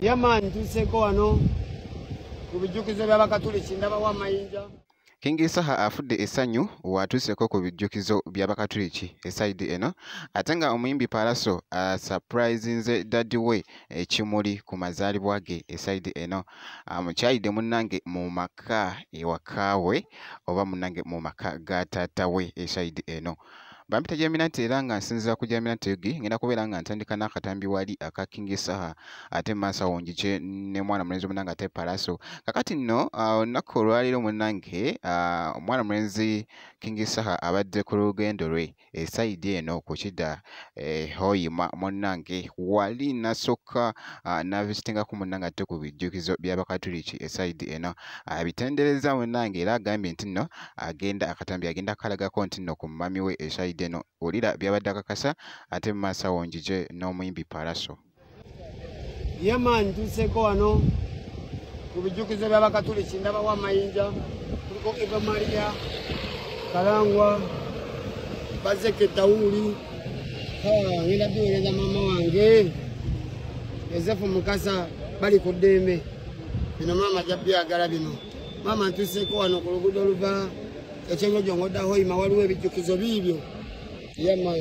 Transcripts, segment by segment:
Yaman tuseko wano kubijukizo by'abakatoliki ndaba wa mayinja. King Saha afudde essanyu watuuseko ku bijjukizo by'abakatoliki esaidi eno ate nga omuyimbi Pallaso surprisinze daddy we ekimuli ku mazaalibwa ge esaidi eno amukyayidde munnange mu maka ewakaawe oba munnange mu maka ga taata we esaidi eno. Bampita Jaminati era nga nsinziza ku Jaminati gi ngenda kubeera nga ntandika n'akatambi wali aka King Saha ate Masa Wonjije ne mwana mulenzi munnange ate Pallaso. Kakati nno olunaku olwaleero munnange omwana mulenzi King Saha abadde ku lugendo lwe esaidi eno ku kidda Hoima munnange wali nasokka n'avisitingako munnange ate ku bijjukizo by'abakatoliki esaidi eno abitendereza munnange era agambye nti nno akatambi agenda kalagako nti nno ku mami we esaidi eno olira byabadde akakasa ate Masa Wonjije n'omuyimbi Pallaso. Yaman tuseko wano kubijukizo by'abakatoliki ndaba wa mayinja kuliko Eva Maria Kalangwa Bazeke Tawuli ngenda biwereza mama wange Yosefu Mukasa bali ku ddembe bino mama jabyagala bino mama ntuseko wano ku luguudo luva ekyengojo ngodda Hoima waliwo ebijjukizo biibyo. Yaman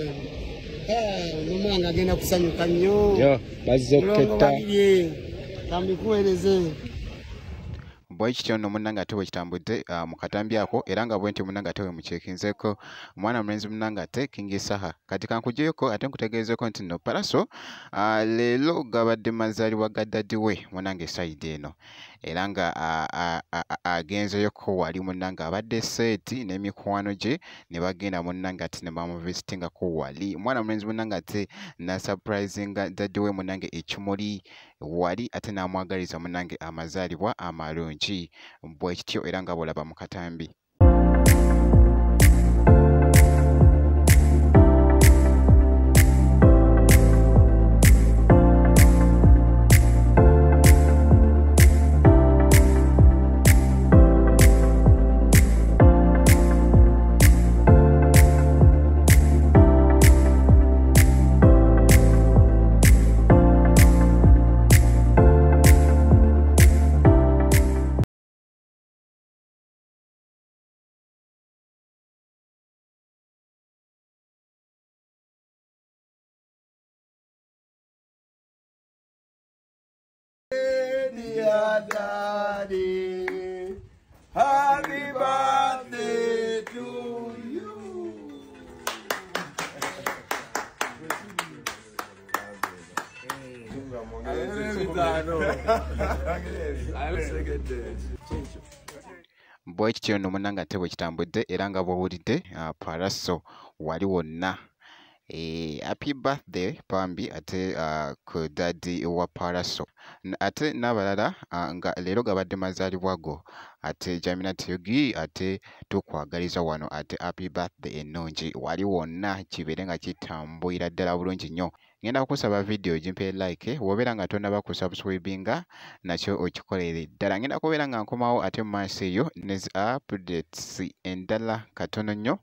mama wange agenda kusanyuka nnyo bazeketa tambikuwereze bwe kityo nno munnange ate bwe kitambudde mu katambi ako era nga bwe nti munnange ate we mukyekinzeeko omwana mulenzi munnange ate King Saha kati kankugyeko ate nkutegeezeko nti nno Pallaso leero gabadde mazaalibwa ga daddy we munnange esaidi eno era nga agenzeyoko wali munnange abadde seeti n'emikwano gye ne bagenda munnange ate ne bamuvisitingako wali omwana mulenzi munnange ate nasurprisinga daddy we munnange ekimuli wali ate n'amwagaliza munnange amazaalibwa amalungi bwe kityo era nga bw'olaba mu katambi. Daddy, happy birthday to you. Bwe kityo nno munnange ate bwe kitambudde era nga bw'owulidde Pallaso wali wonna happy birthday Pambi ate ku daddy wa Pallaso ate n'abalala nga leero gabadde mazaalibwa go ate Jaminati gi ate tukwagaliza wano ate happy birthday ennungi wali wonna kibeere nga kitambulira ddala bulungi nnyo. Ngenda kukusaba video gimpe like wobeera nga tonnaba kusubscribinga nakyo okikolere ddala. Ngenda kubeera nga nkomawo ate mu maaso eyo ne updates endala katono nnyo